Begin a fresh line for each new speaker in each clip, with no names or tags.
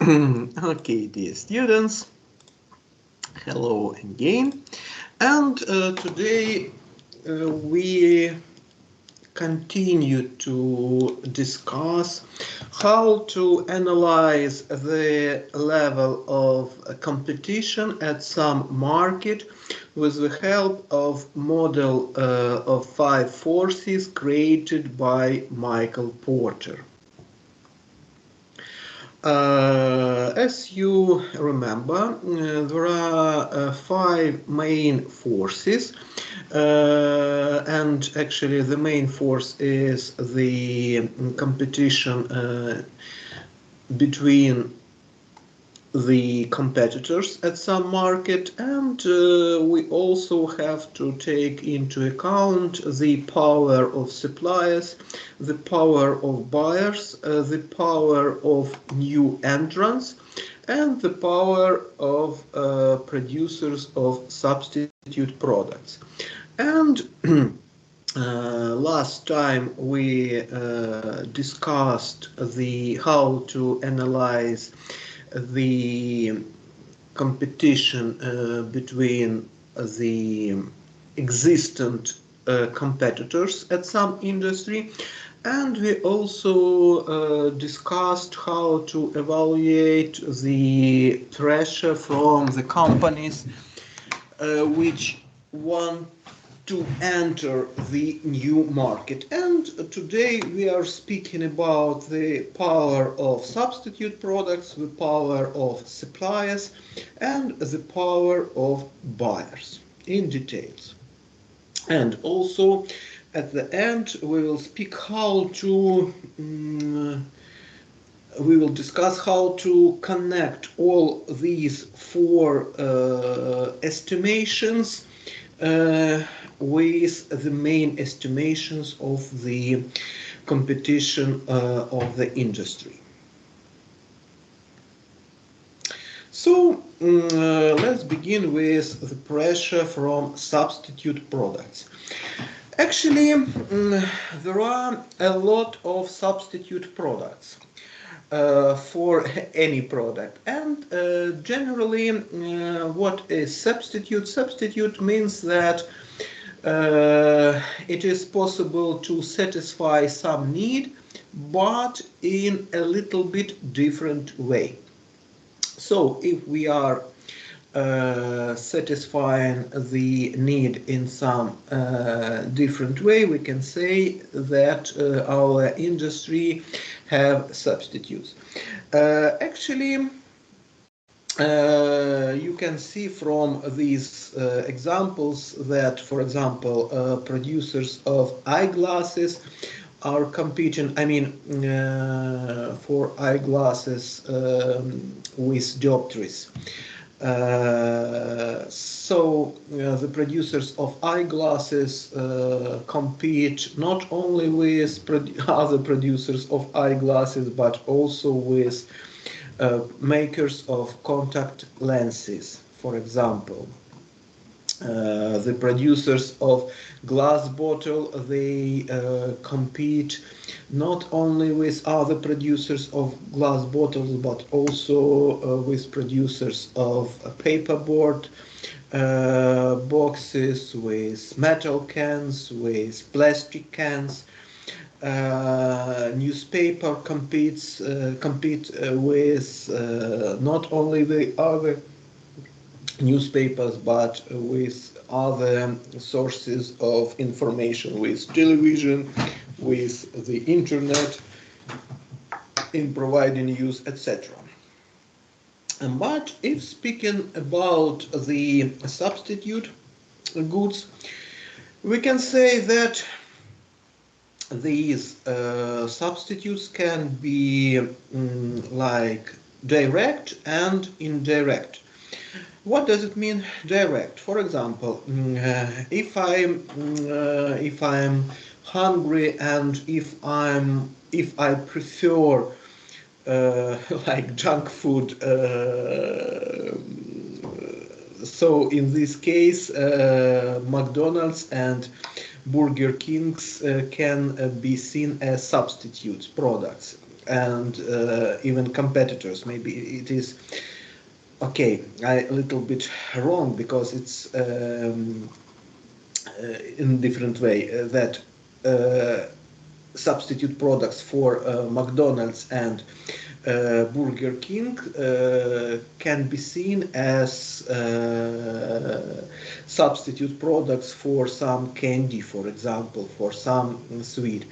Okay, dear students, hello again. And today we continue to discuss how to analyze the level of competition at some market with the help of model of 5 forces created by Michael Porter. As you remember, there are 5 main forces, and actually the main force is the competition between the competitors at some market, and we also have to take into account the power of suppliers, the power of buyers, the power of new entrants, and the power of producers of substitute products. And last time we discussed how to analyze the competition between the existent competitors at some industry, and we also discussed how to evaluate the pressure from the companies which want to enter the new market. And today we are speaking about the power of substitute products, the power of suppliers, and the power of buyers in details. And also at the end we will speak we will discuss how to connect all these 4 estimations with the main estimations of the competition of the industry. So let's begin with the pressure from substitute products. Actually, there are a lot of substitute products for any product, and generally what is substitute? Substitute means that it is possible to satisfy some need, but in a little bit different way. So if we are satisfying the need in some different way, we can say that our industry have substitutes. Actually, you can see from these examples that, for example, producers of eyeglasses are competing, for eyeglasses with dioptries. So the producers of eyeglasses compete not only with other producers of eyeglasses, but also with makers of contact lenses, for example. The producers of glass bottle, they compete not only with other producers of glass bottles, but also with producers of paperboard boxes, with metal cans, with plastic cans. Newspaper compete with not only the other newspapers, but with other sources of information, with television, with the internet, in providing news, etc. But if speaking about the substitute goods, we can say that these substitutes can be like direct and indirect. What does it mean, direct? For example, if I'm hungry and if I prefer like junk food, so in this case McDonald's and Burger Kings can be seen as substitute products. and even competitors. Maybe it is okay. A little bit wrong because it's in different way that substitute products for McDonald's and Burger King can be seen as substitute products for some candy, for example, for some sweet.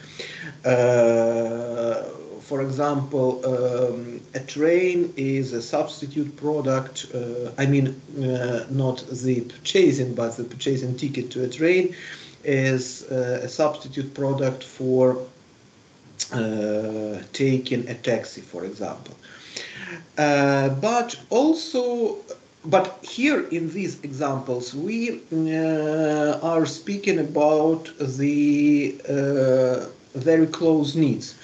For example, a train is a substitute product. I mean, not the purchasing, but the purchasing ticket to a train is a substitute product for taking a taxi, for example. But also, but here in these examples, we are speaking about the very close needs.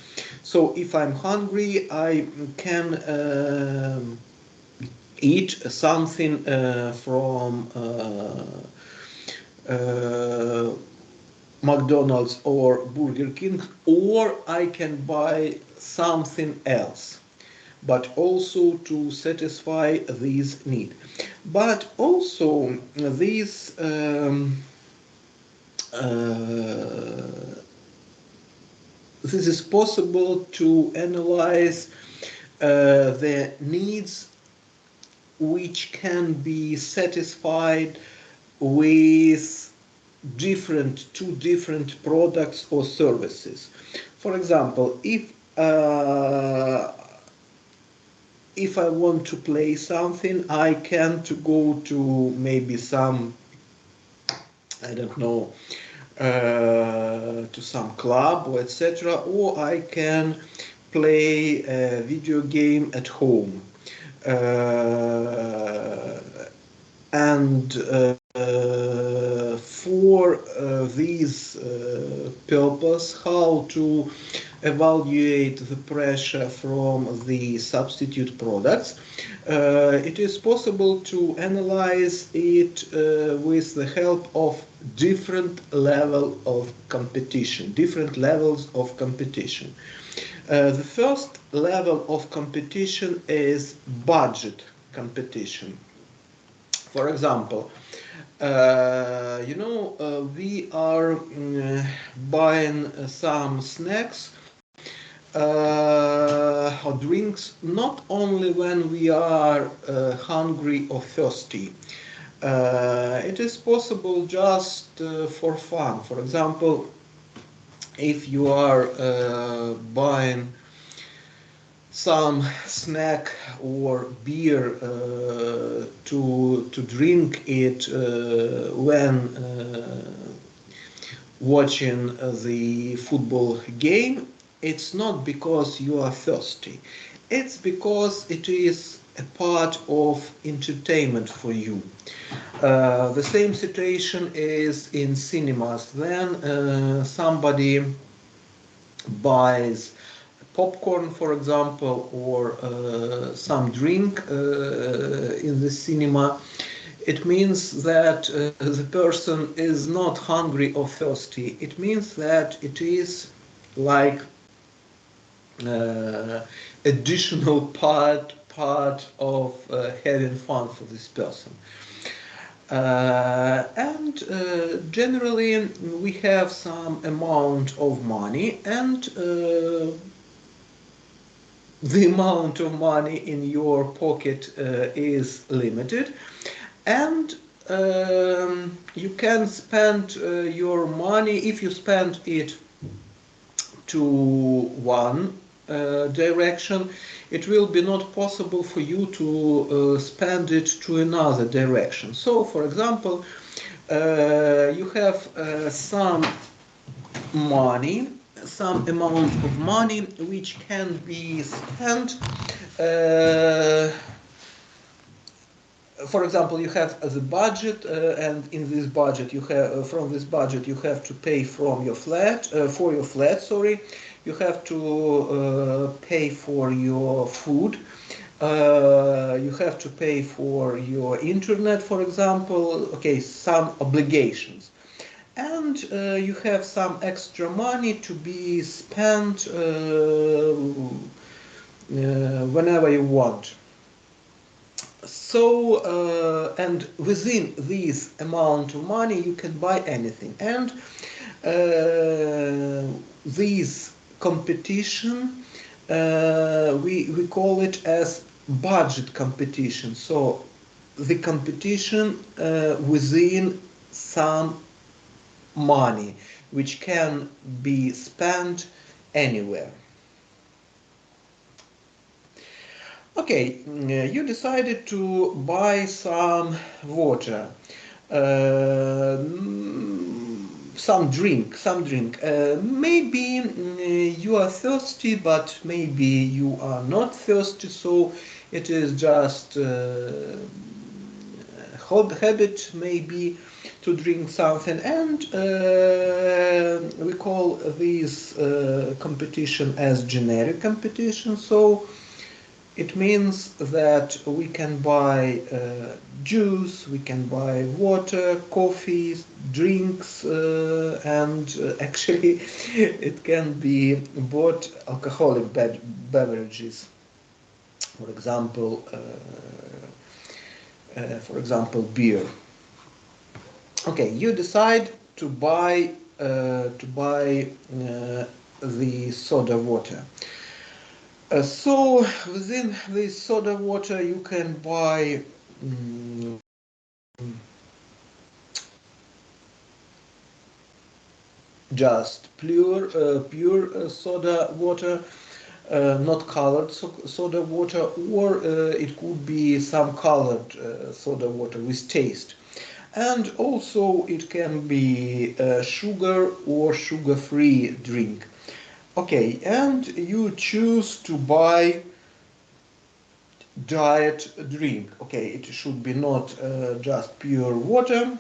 So if I'm hungry, I can eat something from McDonald's or Burger King, or I can buy something else, but also to satisfy this need. But also this this is possible to analyze the needs which can be satisfied with two different products or services. For example, if I want to play something, I can to go to maybe some, I don't know, to some club or etc. Or I can play a video game at home. And for this purpose, how to evaluate the pressure from the substitute products, it is possible to analyze it with the help of different levels of competition. The first level of competition is budget competition. For example, we are buying some snacks or drinks not only when we are hungry or thirsty. It is possible just for fun. For example, if you are buying some snack or beer to drink it when watching the football game, it's not because you are thirsty. It's because it is a part of entertainment for you. The same situation is in cinemas. Then somebody buys popcorn, for example, or some drink in the cinema. It means that the person is not hungry or thirsty. It means that it is like additional part of having fun for this person. And generally we have some amount of money, and the amount of money in your pocket is limited, and you can spend your money. If you spend it to one direction, it will be not possible for you to spend it to another direction. So, for example, you have some amount of money which can be spent. For example, you have the budget, and in this budget you have from this budget you have to pay from your flat for your flat. Sorry, you have to pay for your food. You have to pay for your internet, for example. Okay, some obligations. And you have some extra money to be spent whenever you want. So, and within this amount of money, you can buy anything. And this competition, we call it as budget competition. So the competition within some money, which can be spent anywhere. Okay, you decided to buy some water, some drink. Maybe you are thirsty, but maybe you are not thirsty, so it is just habit maybe to drink something, and we call this competition as generic competition. So it means that we can buy juice, we can buy water, coffee, drinks, and actually it can be bought alcoholic beverages. For example, beer. Okay, you decide to buy the soda water. So within this soda water you can buy just pure soda water, not colored soda water, or it could be some colored soda water with taste. And also it can be sugar or sugar-free drink. Okay, and you choose to buy diet drink. Okay, it should be not just pure water,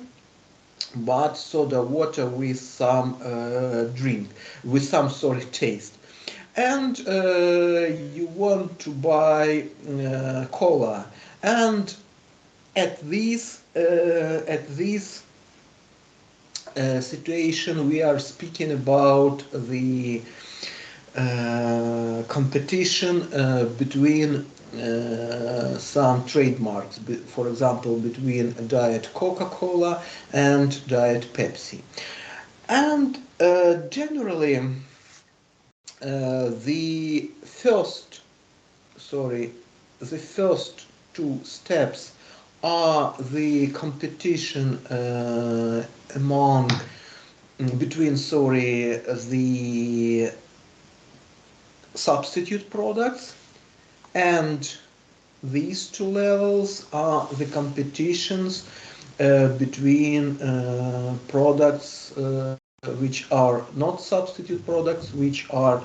but soda water with some taste. And you want to buy cola. And at this situation, we are speaking about the competition between some trademarks, for example, between Diet Coca-Cola and Diet Pepsi. And generally, the first two steps are the competition between the substitute products, and these two levels are the competitions between products which are not substitute products, which are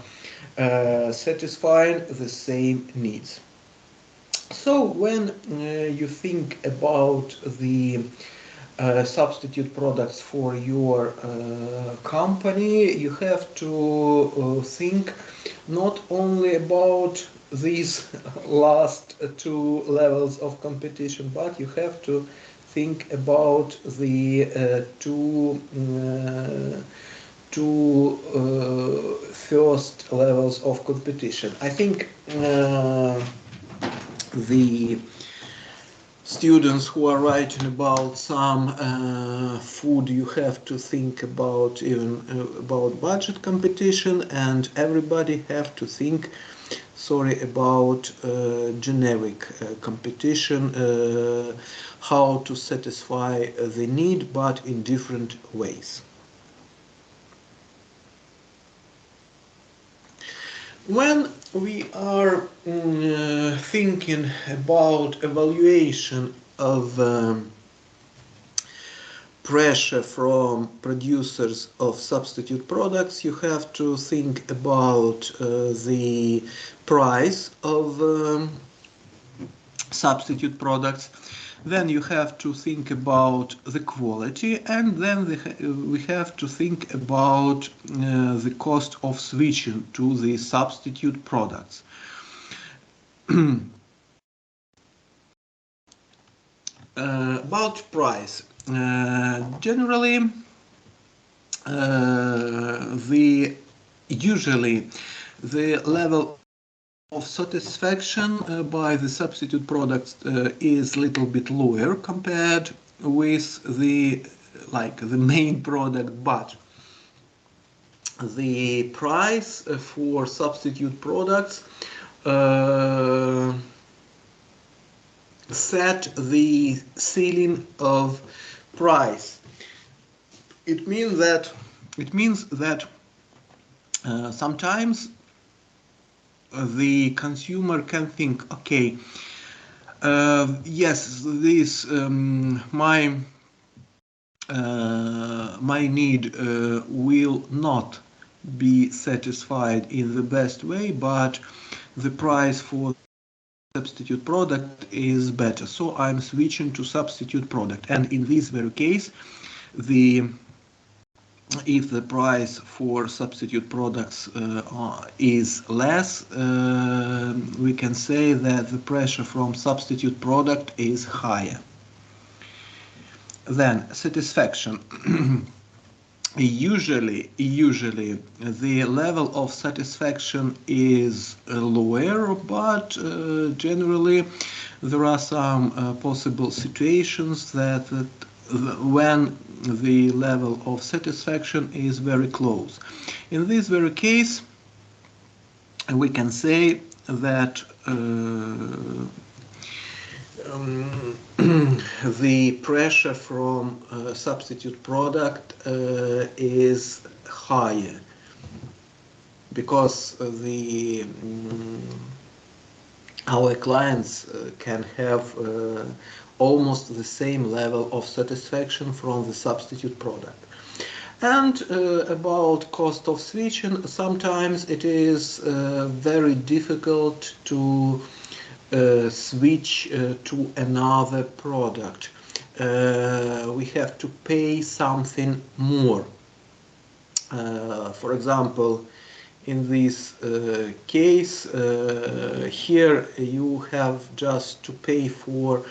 satisfying the same needs. So when you think about the substitute products for your company, you have to think not only about these last two levels of competition, but you have to think about the two first levels of competition. I think the students who are writing about some food, you have to think about even about budget competition, and everybody have to think about generic competition, how to satisfy the need, but in different ways. When we are thinking about evaluation of pressure from producers of substitute products, you have to think about the price of substitute products. Then you have to think about the quality, and then we have to think about the cost of switching to the substitute products. About price. Generally, usually the level of satisfaction by the substitute products is a little bit lower compared with the main product, but the price for substitute products set the ceiling of price. It means that sometimes the consumer can think, okay, yes, this my need will not be satisfied in the best way, but the price for substitute product is better, so I'm switching to substitute product. And in this very case, if the price for substitute products is less, we can say that the pressure from substitute product is higher. Then satisfaction. Usually the level of satisfaction is lower, but generally there are some possible situations that when the level of satisfaction is very close. In this very case, we can say that the pressure from substitute product is higher, because our clients can have almost the same level of satisfaction from the substitute product. And about cost of switching, sometimes it is very difficult to switch to another product. We have to pay something more. For example, in this case, here you have just to pay for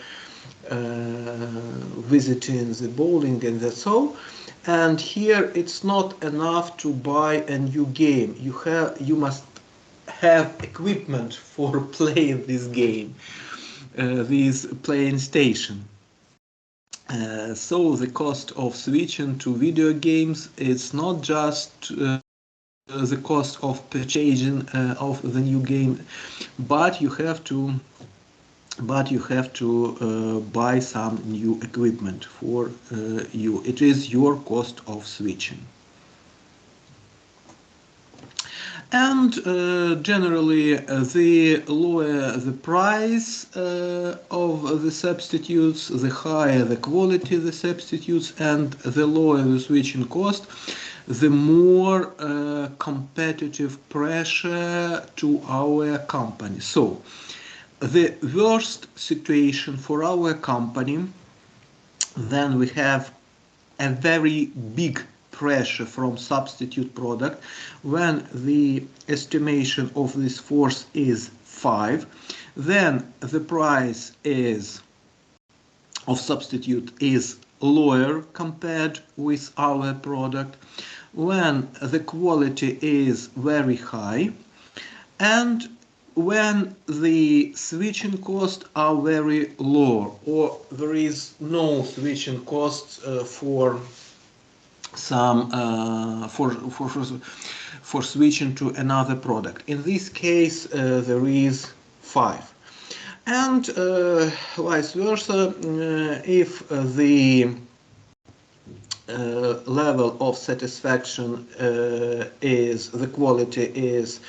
visiting the bowling, and that's all. And here it's not enough to buy a new game. You must have equipment for playing this game, this playing station. So the cost of switching to video games is not just the cost of purchasing of the new game, but you have to buy some new equipment for you. It is your cost of switching. And generally, the lower the price of the substitutes, the higher the quality of the substitutes, and the lower the switching cost, the more competitive pressure to our company. So, the worst situation for our company, then we have a very big pressure from substitute product when the estimation of this force is 5, then the price of substitute is lower compared with our product, when the quality is very high, and when the switching costs are very low, or there is no switching costs for switching to another product. In this case, there is 5. And vice versa, if the level of satisfaction the quality is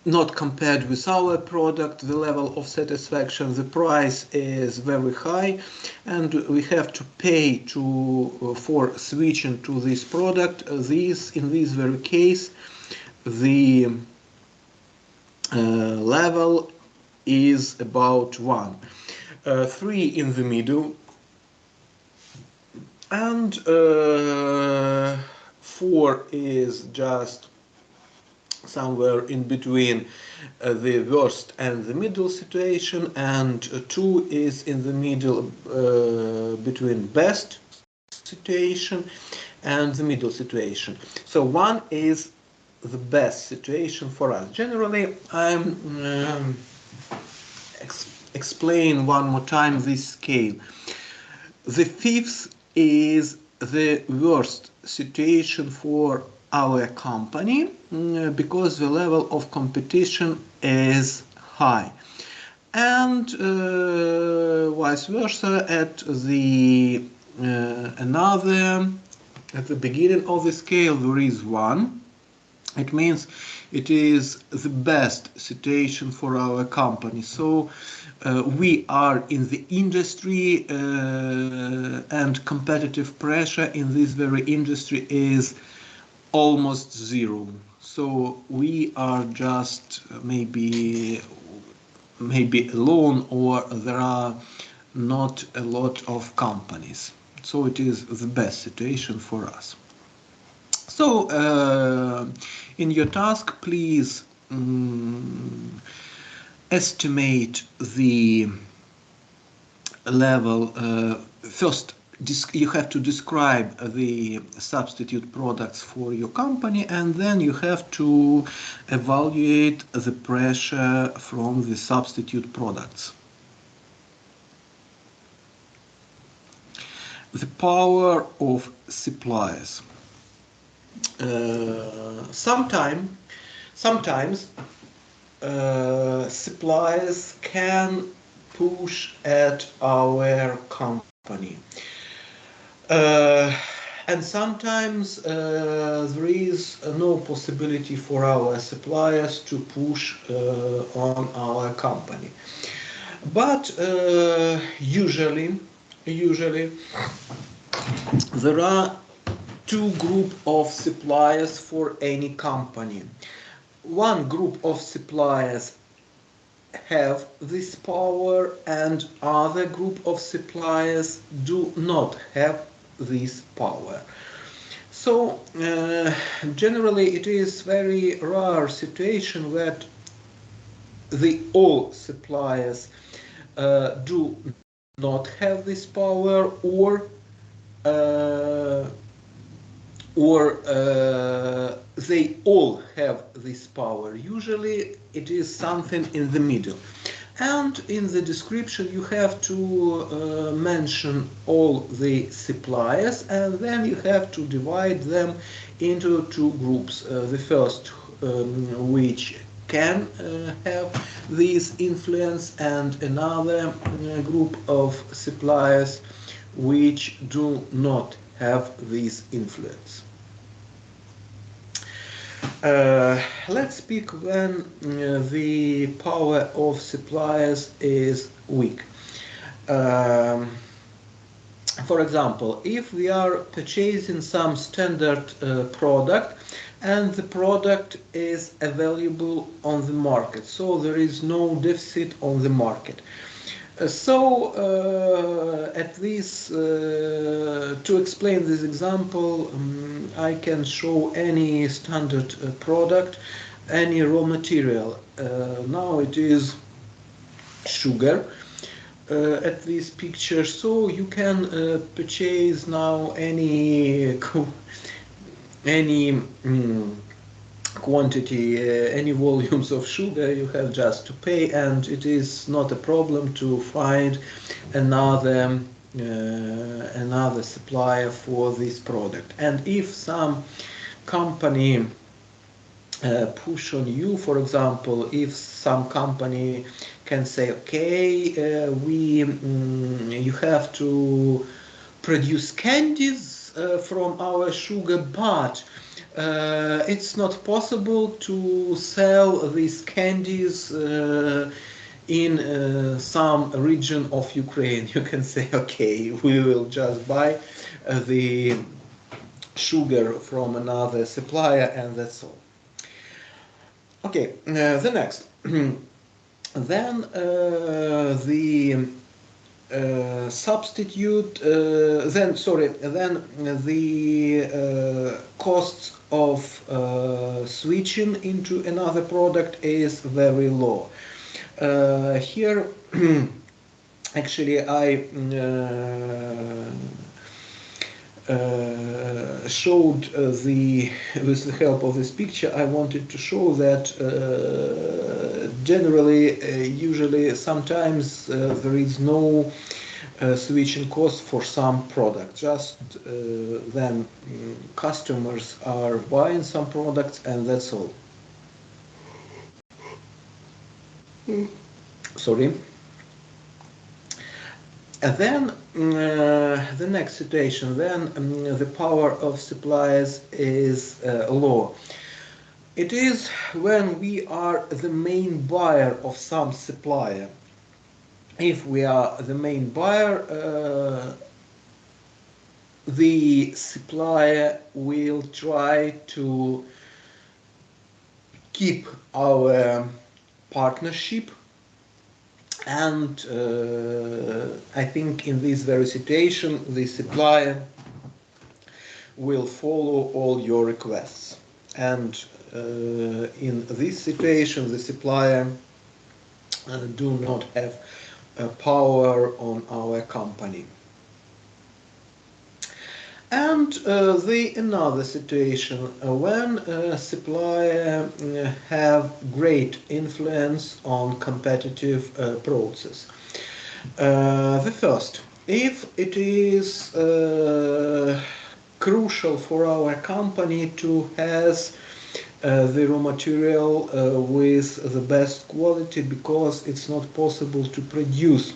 not compared with our product, the level of satisfaction, the price is very high, and we have to pay for switching to this product. In this very case, the level is about 1. 3 in the middle, and 4 is just somewhere in between the worst and the middle situation, and 2 is in the middle between best situation and the middle situation. So 1 is the best situation for us. Generally, I'm explain one more time this scale. The fifth is the worst situation for our company because the level of competition is high. And vice versa at the at the beginning of the scale there is 1. It means it is the best situation for our company. So we are in the industry and competitive pressure in this very industry is almost 0. So we are just maybe alone, or there are not a lot of companies. So it is the best situation for us. So in your task, please estimate the level. First, you have to describe the substitute products for your company, and then you have to evaluate the pressure from the substitute products. The power of suppliers. Sometimes suppliers can push at our company. And sometimes there is no possibility for our suppliers to push on our company. But usually there are 2 groups of suppliers for any company. One group of suppliers have this power and other group of suppliers do not have this power. So generally it is very rare situation that all suppliers do not have this power, or they all have this power. Usually it is something in the middle. And in the description you have to mention all the suppliers, and then you have to divide them into 2 groups. The first which can have this influence, and another group of suppliers which do not have this influence. Let's speak when the power of suppliers is weak. For example, if we are purchasing some standard product and the product is available on the market, so there is no deficit on the market. At least to explain this example, I can show any standard product, any raw material. Now it is sugar at this picture, so you can purchase now any quantity, any volumes of sugar. You have just to pay, and it is not a problem to find another supplier for this product. And if some company push on you, for example, if some company can say, okay, you have to produce candies from our sugar, but it's not possible to sell these candies in some region of Ukraine. You can say, okay, we will just buy the sugar from another supplier, and that's all. Okay, the next. Then the substitute, then the costs of switching into another product is very low. Here actually I showed with the help of this picture, I wanted to show that generally, usually, sometimes there is no switching cost for some product. Just then customers are buying some products and that's all. Sorry. And then the next situation, then the power of suppliers is low. It is when we are the main buyer of some supplier. If we are the main buyer, the supplier will try to keep our partnership, and I think in this very situation the supplier will follow all your requests, and in this situation the supplier do not have power on our company. And another situation when supplier have great influence on competitive process. The first, if it is crucial for our company to has the raw material with the best quality, because it's not possible to produce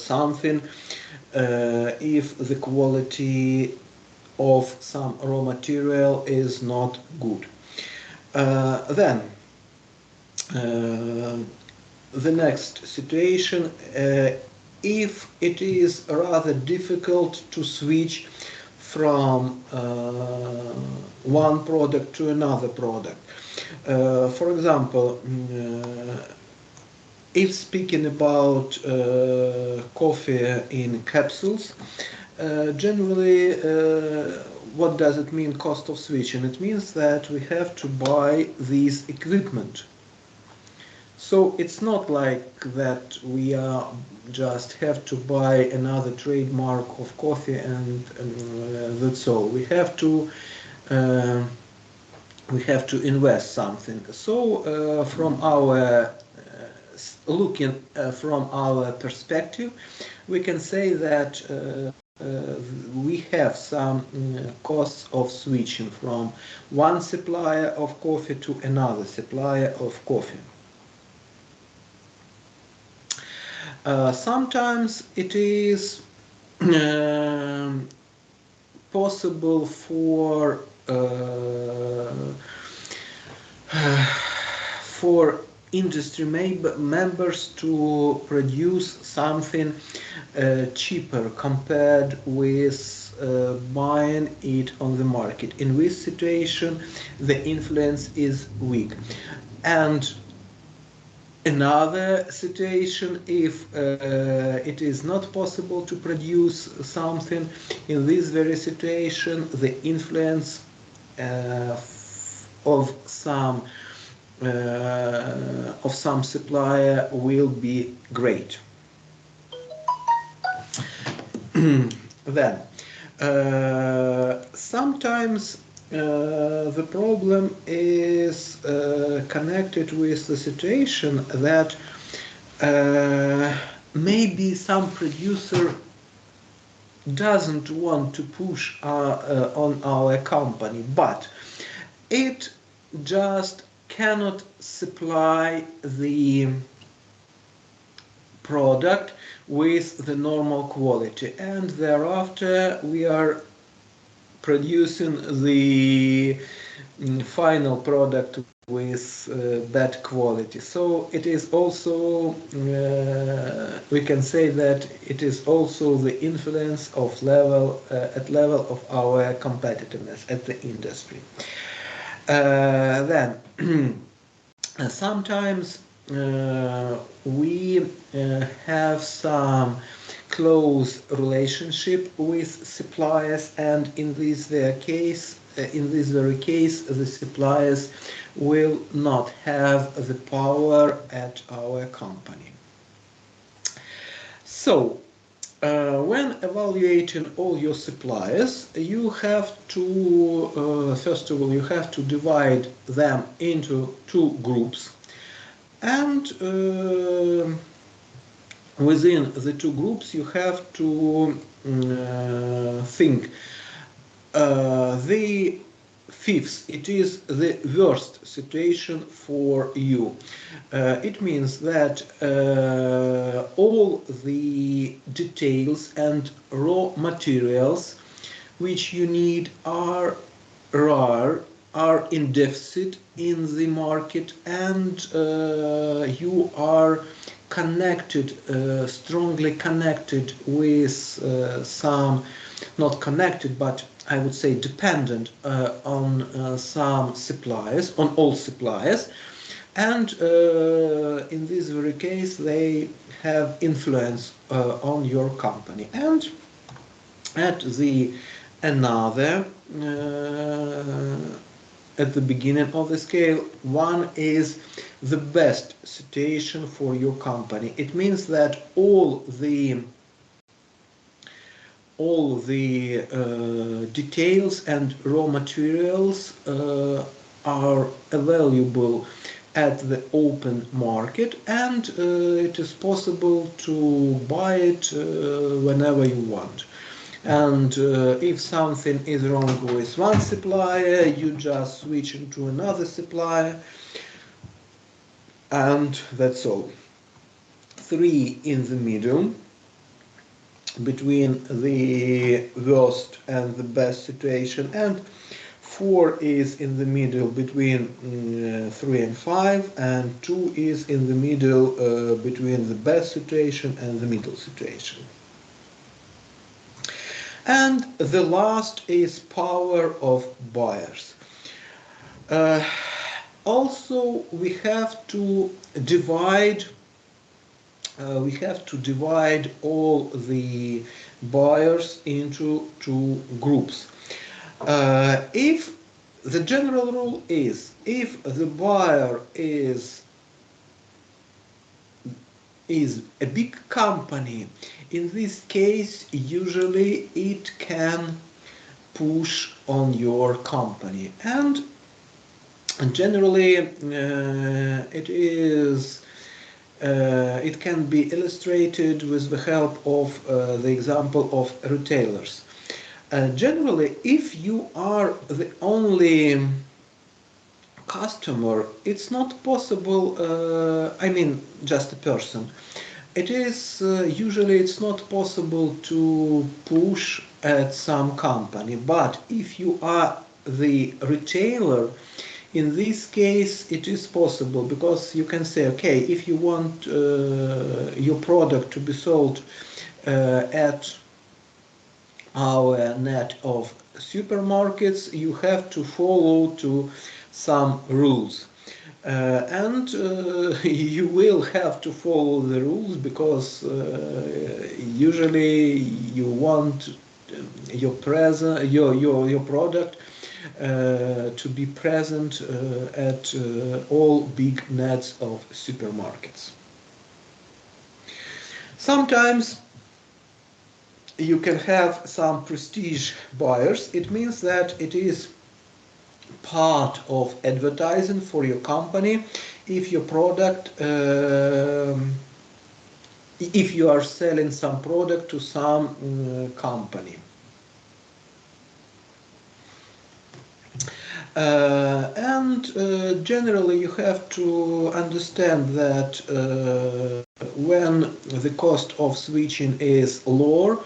something if the quality of some raw material is not good. Then the next situation, if it is rather difficult to switch from one product to another product. For example, if speaking about coffee in capsules, generally, what does it mean, cost of switching? It means that we have to buy this equipment. So it's not like that we just have to buy another trademark of coffee and that's all. We have to invest something. So from our looking from our perspective, we can say that we have some costs of switching from one supplier of coffee to another supplier of coffee. Sometimes it is possible for industry members to produce something cheaper compared with buying it on the market. In this situation, the influence is weak. And another situation, if it is not possible to produce something, in this very situation, the influence of some supplier will be great. Then, sometimes the problem is connected with the situation that maybe some producer doesn't want to push on our company, but it just cannot supply the product with the normal quality, and thereafter we are producing the final product with bad quality. So it is also, we can say that it is also the influence of level of our competitiveness at the industry. Then sometimes we have some close relationship with suppliers, and in this very case, the suppliers will not have the power at our company. So When evaluating all your suppliers, you have to, first of all, you have to divide them into two groups. And within the two groups, you have to think the fifth, it is the worst situation for you. It means that all the details and raw materials which you need are rare, are in deficit in the market, and you are connected, strongly connected with some, not connected, but I would say dependent on some suppliers, on all suppliers, and in this very case they have influence on your company. And at the another at the beginning of the scale, one is the best situation for your company. It means that all the details and raw materials are available at the open market, and it is possible to buy it whenever you want. And if something is wrong with one supplier, you just switch into another supplier, and that's all. 3 in the middle, between the worst and the best situation, and 4 is in the middle between 3 and 5, and 2 is in the middle between the best situation and the middle situation. And the last is power of buyers. Also, we have to divide all the buyers into two groups. If the general rule is, if the buyer is a big company, in this case usually it can push on your company, and generally it can be illustrated with the help of the example of retailers. Generally, if you are the only customer, it's not possible, I mean just a person, it is usually it's not possible to push at some company. But if you are the retailer, in this case it is possible, because you can say, okay, if you want your product to be sold at our net of supermarkets, you have to follow to some rules. And you will have to follow the rules, because usually you want your product to be present at all big nets of supermarkets. Sometimes you can have some prestige buyers. It means that it is part of advertising for your company if your product, if you are selling some product to some company. And generally you have to understand that when the cost of switching is lower,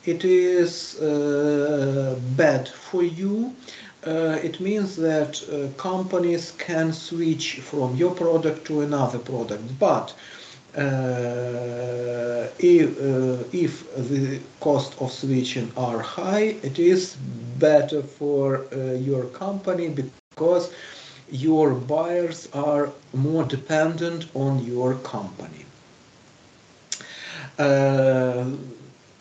it is bad for you. It means that companies can switch from your product to another product. But if the cost of switching are high, it is better for your company, because your buyers are more dependent on your company.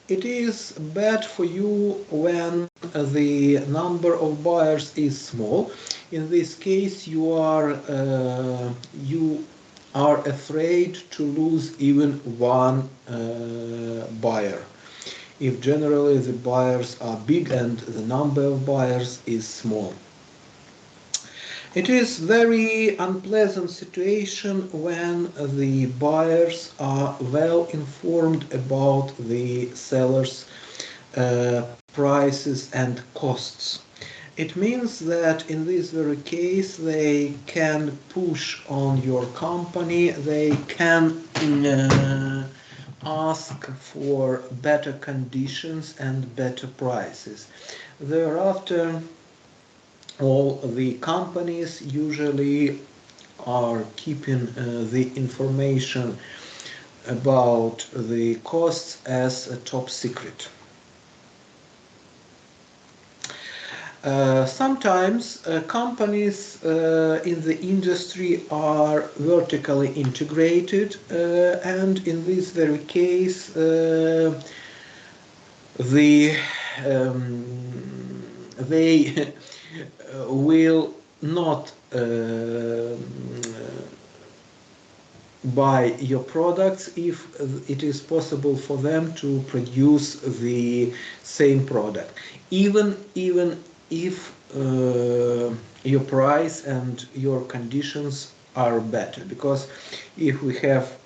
It is bad for you when the number of buyers is small. In this case, you are afraid to lose even one buyer. if generally the buyers are big and the number of buyers is small. It is very unpleasant situation when the buyers are well informed about the sellers' prices and costs. It means that in this very case they can push on your company, they can ask for better conditions and better prices. Thereafter, all the companies usually are keeping the information about the costs as a top secret. Sometimes companies in the industry are vertically integrated, and in this very case they will not buy your products if it is possible for them to produce the same product, even if your price and your conditions are better. Because if we have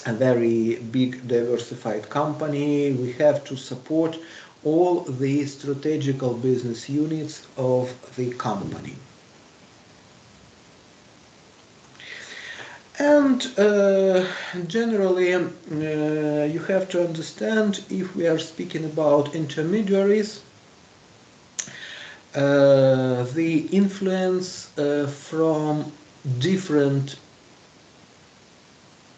a very big diversified company, we have to support all the strategical business units of the company. And generally, you have to understand, if we are speaking about intermediaries, the influence from different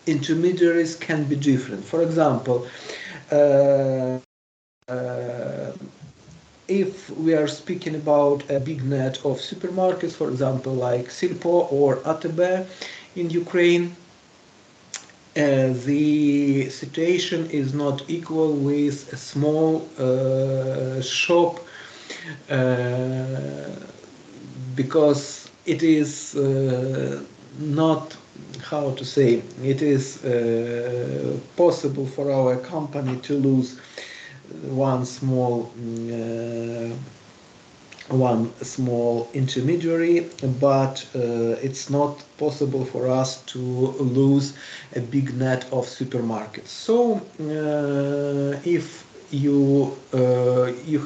intermediaries can be different. For example, if we are speaking about a big net of supermarkets, for example, like Silpo or ATB in Ukraine, the situation is not equal with a small shop, because it is not, how to say, it is possible for our company to lose one small intermediary, but it's not possible for us to lose a big net of supermarkets. So if you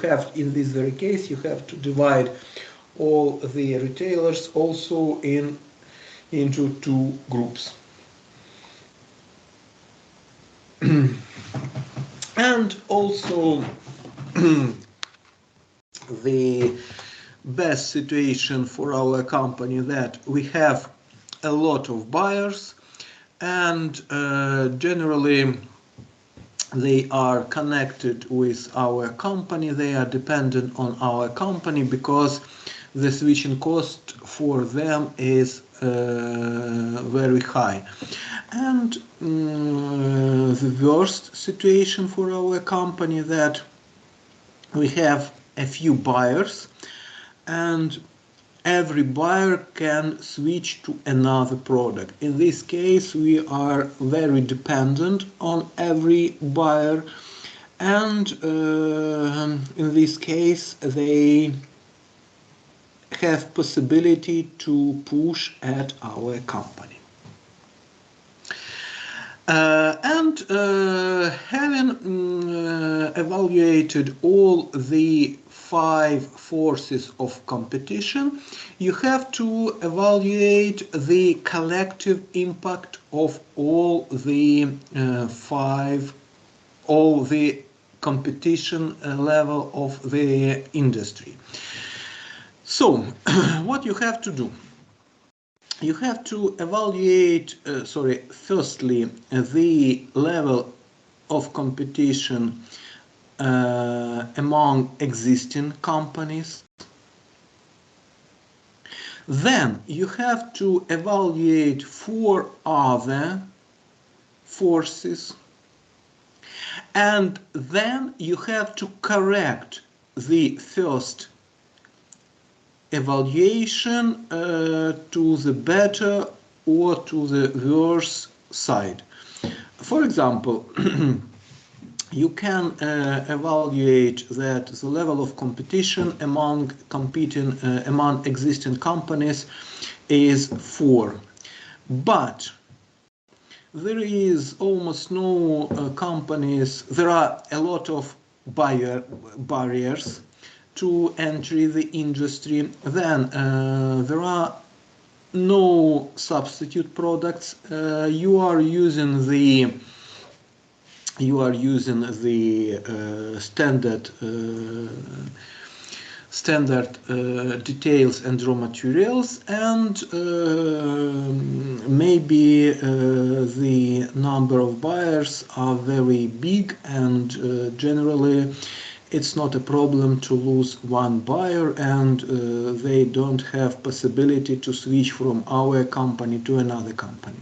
have, in this very case, you have to divide all the retailers also into two groups. And also the best situation for our company that we have a lot of buyers, and generally they are connected with our company, they are dependent on our company, because the switching cost for them is very high. And the worst situation for our company that we have a few buyers, and every buyer can switch to another product. In this case, we are very dependent on every buyer, and in this case, they have possibility to push at our company. And having evaluated all the 5 forces of competition, you have to evaluate the collective impact of all the competition level of the industry. So, what you have to do? You have to evaluate, firstly, the level of competition among existing companies. Then you have to evaluate 4 other forces, and then you have to correct the first evaluation to the better or to the worse side. For example, you can evaluate that the level of competition among existing companies is 4. But there is almost no companies, there are a lot of barriers to enter the industry. Then there are no substitute products. You are using the standard details and raw materials, and maybe the number of buyers are very big, and generally it's not a problem to lose one buyer, and they don't have possibility to switch from our company to another company.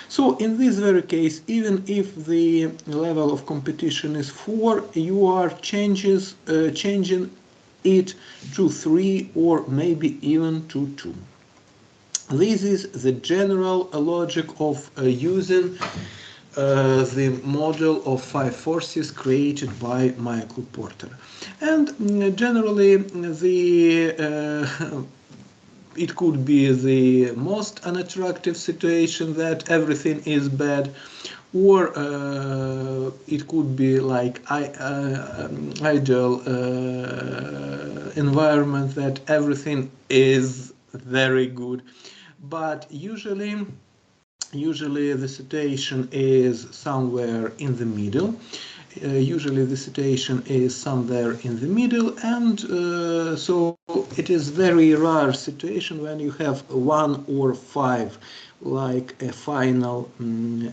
So in this very case, even if the level of competition is 4, you are changing it to 3 or maybe even to 2. This is the general logic of using the model of 5 forces created by Michael Porter. And generally it could be the most unattractive situation that everything is bad, or it could be like ideal environment that everything is very good. But usually the situation is somewhere in the middle. And so it is very rare situation when you have 1 or 5 like a final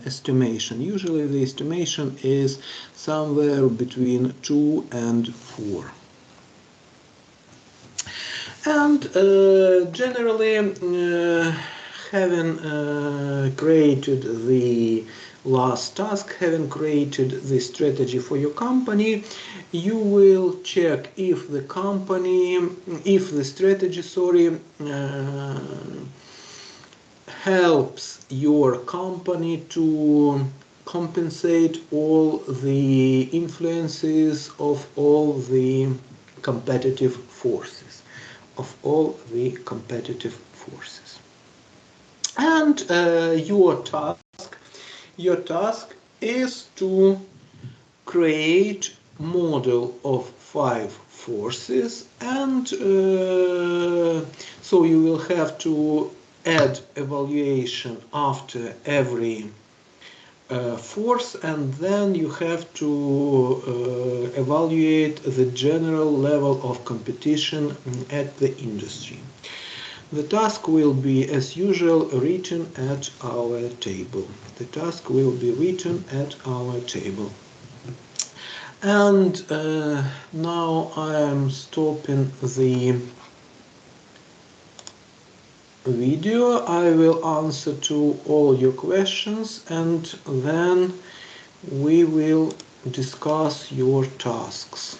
estimation. Usually the estimation is somewhere between 2 and 4. And generally, having created the last task, having created the strategy for your company, you will check if the strategy, helps your company to compensate all the influences of all the competitive forces. And your task is to create model of 5 forces, and so you will have to add evaluation after every force, and then you have to evaluate the general level of competition at the industry. The task will be, as usual, written at our table. And now I am stopping the video. I will answer to all your questions, and then we will discuss your tasks.